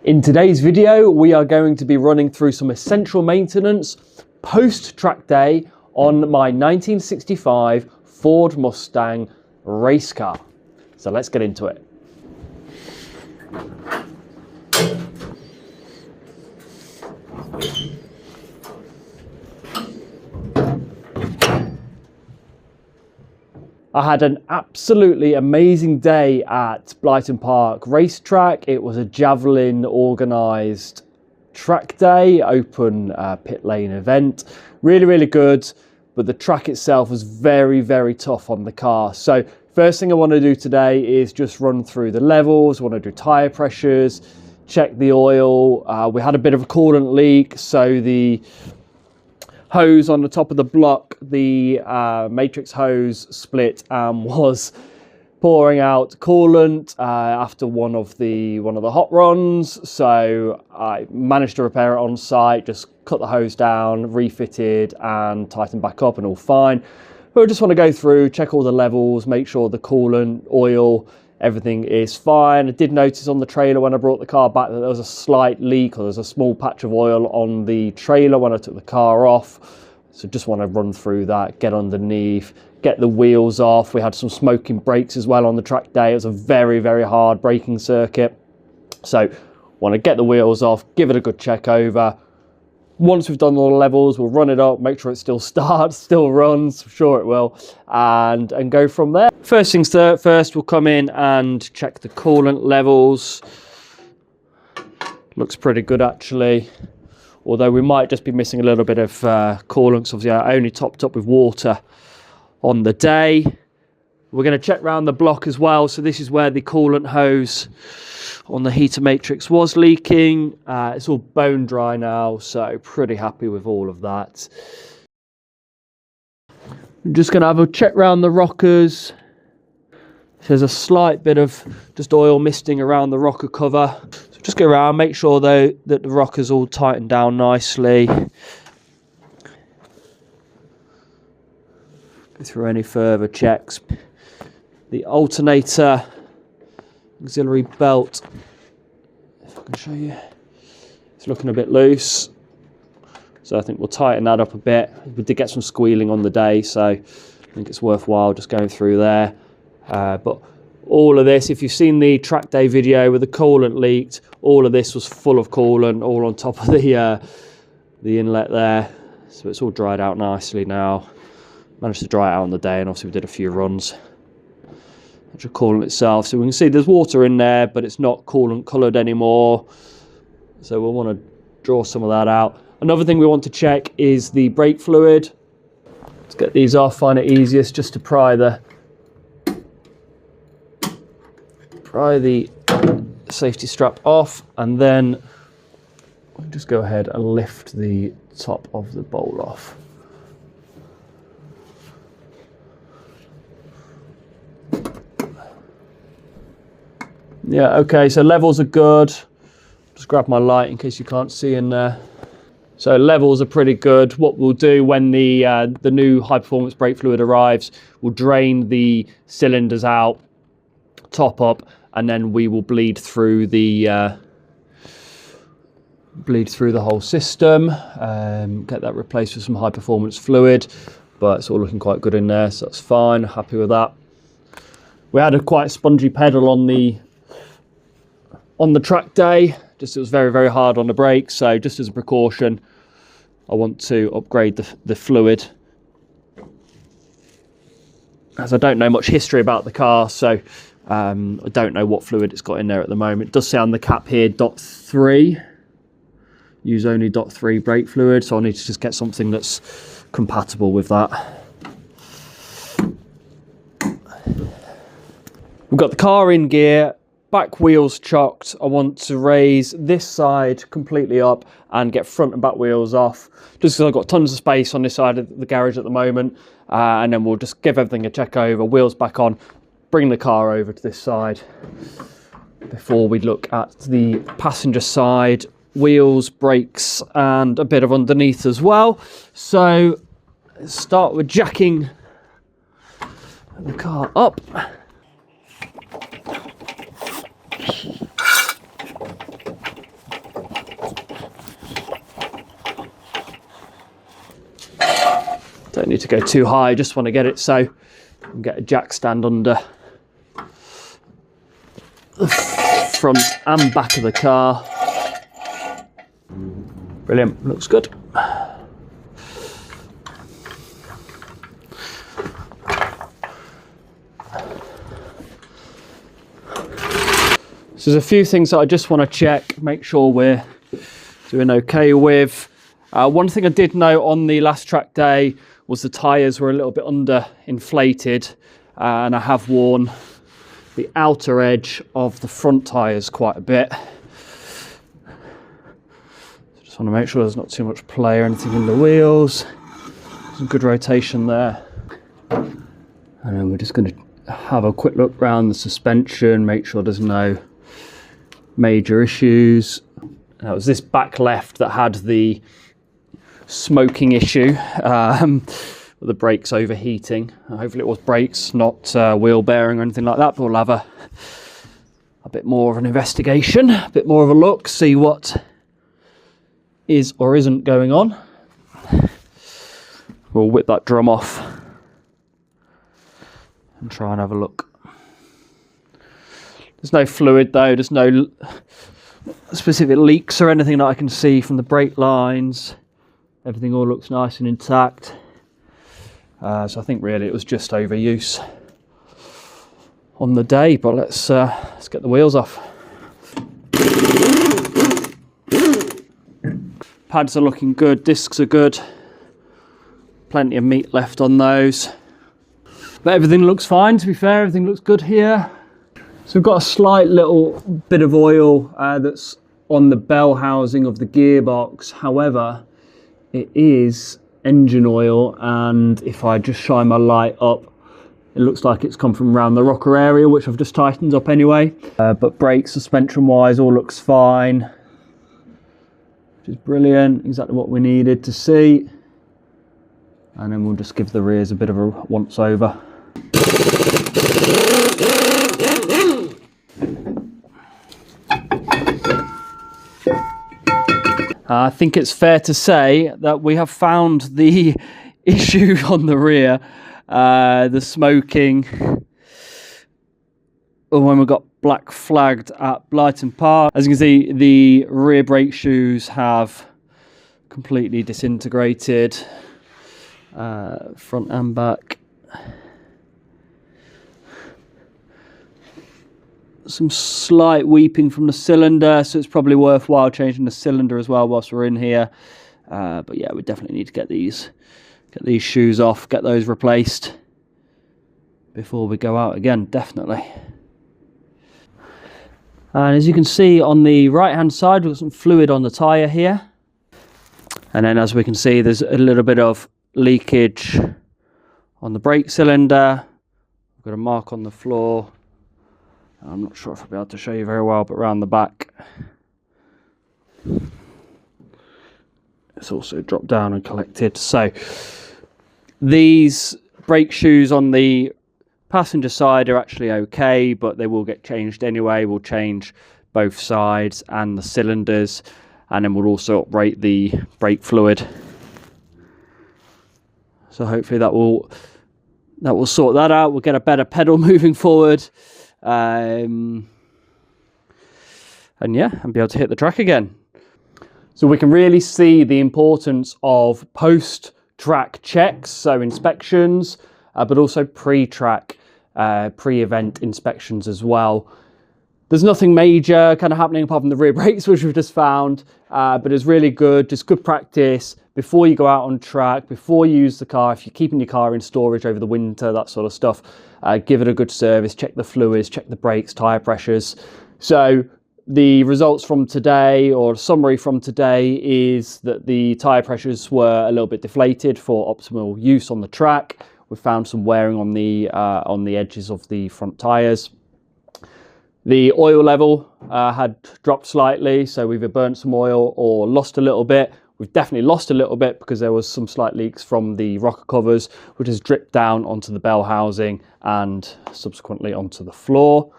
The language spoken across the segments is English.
In today's video, we are going to be running through some essential maintenance post-track day on my 1965 Ford Mustang race car. So let's get into it. I had an absolutely amazing day at Blyton Park racetrack. It was a javelin organised track day, open pit lane event. Really good, but the track itself was very tough on the car. So first thing I want to do today is just run through the levels. I want to do tyre pressures, check the oil. We had a bit of a coolant leak, so the hose on the top of the block, the matrix hose split and was pouring out coolant after one of the hot runs. So I managed to repair it on site, just cut the hose down, refitted and tightened back up, and all fine. But I just want to go through, check all the levels, make sure the coolant, oil, everything is fine. I did notice on the trailer when I brought the car back that there was a slight leak, or there's a small patch of oil on the trailer when I took the car off. So just want to run through that, get underneath, get the wheels off. We had some smoking brakes as well on the track day. It was a very hard braking circuit. So want to get the wheels off, give it a good check over. Once we've done all the levels, we'll run it up, make sure it still starts, still runs, I'm sure it will, and go from there. First things first, we'll come in and check the coolant levels. Looks pretty good actually, although we might just be missing a little bit of coolant, because obviously I only topped up with water on the day. We're going to check around the block as well. So this is where the coolant hose on the heater matrix was leaking. It's all bone dry now, so pretty happy with all of that. I'm just going to have a check around the rockers. There's a slight bit of just oil misting around the rocker cover. So just go around, make sure though that the rocker's all tightened down nicely. Go through any further checks. The alternator auxiliary belt, if I can show you, it's looking a bit loose, so I think we'll tighten that up a bit. We did get some squealing on the day, so I think it's worthwhile just going through there. But all of this, if you've seen the track day video where the coolant leaked, all of this was full of coolant all on top of the inlet there, so it's all dried out nicely now. Managed to dry it out on the day, and obviously we did a few runs. Actual coolant itself, so we can see there's water in there, but it's not coolant coloured anymore, so we'll want to draw some of that out. Another thing we want to check is the brake fluid. Let's get these off. Find it easiest just to pry the safety strap off, and then we'll just go ahead and lift the top of the bowl off. Yeah, okay, so levels are good. Just grab my light in case you can't see in there. So levels are pretty good. What we'll do when the new high performance brake fluid arrives, we'll drain the cylinders out, top up, and then we will bleed through the whole system. Get that replaced with some high performance fluid, but it's all looking quite good in there, so that's fine. Happy with that. We had a quite spongy pedal on the track day, just it was very hard on the brakes, so just as a precaution I want to upgrade the fluid, as I don't know much history about the car, so I don't know what fluid it's got in there at the moment. It does say on the cap here .3, use only .3 brake fluid, so I need to just get something that's compatible with that. We've got the car in gear, back wheels chocked. I want to raise this side completely up and get front and back wheels off, just because I've got tons of space on this side of the garage at the moment, and then we'll just give everything a check over, wheels back on, bring the car over to this side before we look at the passenger side, wheels, brakes and a bit of underneath as well. So let's start with jacking the car up. Don't need to go too high, just want to get it so I can get a jack stand under the front and back of the car. Brilliant, looks good. So there's a few things that I just want to check, make sure we're doing okay with. One thing I did note on the last track day was the tyres were a little bit under inflated, and I have worn the outer edge of the front tyres quite a bit. Just want to make sure there's not too much play or anything in the wheels. Some good rotation there. And then we're just going to have a quick look around the suspension, make sure there's no major issues. It was this back left that had the smoking issue, with the brakes overheating. Hopefully it was brakes, not wheel bearing or anything like that, but we'll have a bit more of an investigation, a bit more of a look, see what is or isn't going on. We'll whip that drum off and try and have a look. There's no fluid though, there's no specific leaks or anything that I can see from the brake lines. Everything all looks nice and intact. So I think really it was just overuse on the day, but let's get the wheels off. Pads are looking good, discs are good. Plenty of meat left on those. But everything looks fine, to be fair, everything looks good here. So we've got a slight little bit of oil that's on the bell housing of the gearbox. However, it is engine oil, and if I just shine my light up, it looks like it's come from around the rocker area, which I've just tightened up anyway. But brake suspension wise, all looks fine, which is brilliant, exactly what we needed to see. And then we'll just give the rears a bit of a once over. I think it's fair to say that we have found the issue on the rear, the smoking. When we got black flagged at Blyton Park. As you can see, the rear brake shoes have completely disintegrated, front and back. Some slight weeping from the cylinder, so it's probably worthwhile changing the cylinder as well whilst we're in here. But yeah, we definitely need to get these shoes off, get those replaced before we go out again, definitely. And as you can see on the right hand side, we've got some fluid on the tyre here. And then as we can see, there's a little bit of leakage on the brake cylinder. We've got a mark on the floor. I'm not sure if I'll be able to show you very well, but around the back it's also dropped down and collected. So these brake shoes on the passenger side are actually okay, but they will get changed anyway. We'll change both sides and the cylinders, and then we'll also uprate the brake fluid. So hopefully that will sort that out. We'll get a better pedal moving forward. And yeah, and be able to hit the track again. So we can really see the importance of post-track checks, so inspections, but also pre-track, pre-event inspections as well. There's nothing major kind of happening apart from the rear brakes, which we've just found, but it's really good, just good practice before you go out on track, before you use the car. If you're keeping your car in storage over the winter, that sort of stuff, give it a good service, check the fluids, check the brakes, tyre pressures. So the results from today, or summary from today, is that the tyre pressures were a little bit deflated for optimal use on the track. We found some wearing on the edges of the front tyres. The oil level had dropped slightly, so we've either burnt some oil or lost a little bit. We've definitely lost a little bit because there was some slight leaks from the rocker covers, which has dripped down onto the bell housing and subsequently onto the floor.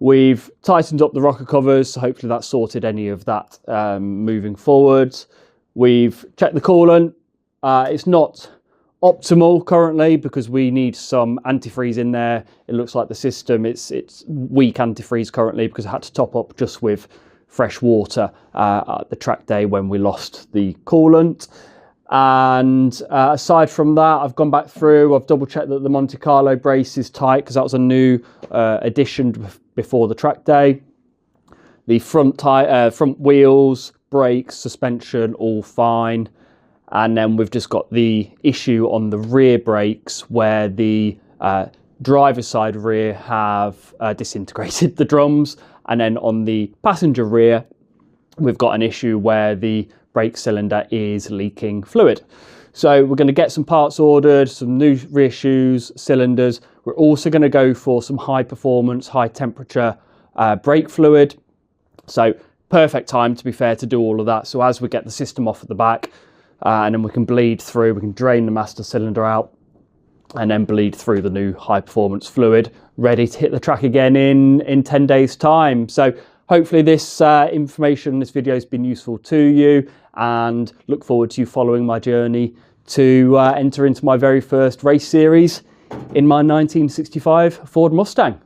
We've tightened up the rocker covers, so hopefully that sorted any of that moving forward. We've checked the coolant. It's not optimal currently because we need some antifreeze in there. It looks like the system, it's weak antifreeze currently because I had to top up just with fresh water at the track day when we lost the coolant. And aside from that, I've gone back through, I've double checked that the Monte Carlo brace is tight because that was a new addition before the track day. The front wheels, brakes, suspension, all fine. And then we've just got the issue on the rear brakes where the driver's side rear have disintegrated the drums. And then on the passenger rear, we've got an issue where the brake cylinder is leaking fluid. So we're going to get some parts ordered, some new rear shoes, cylinders. We're also going to go for some high performance, high temperature brake fluid. So perfect time, to be fair, to do all of that. So as we get the system off at the back, and then we can bleed through, we can drain the master cylinder out and then bleed through the new high performance fluid, ready to hit the track again in 10 days time. So hopefully this information, this video has been useful to you, and look forward to you following my journey to enter into my very first race series in my 1965 Ford Mustang.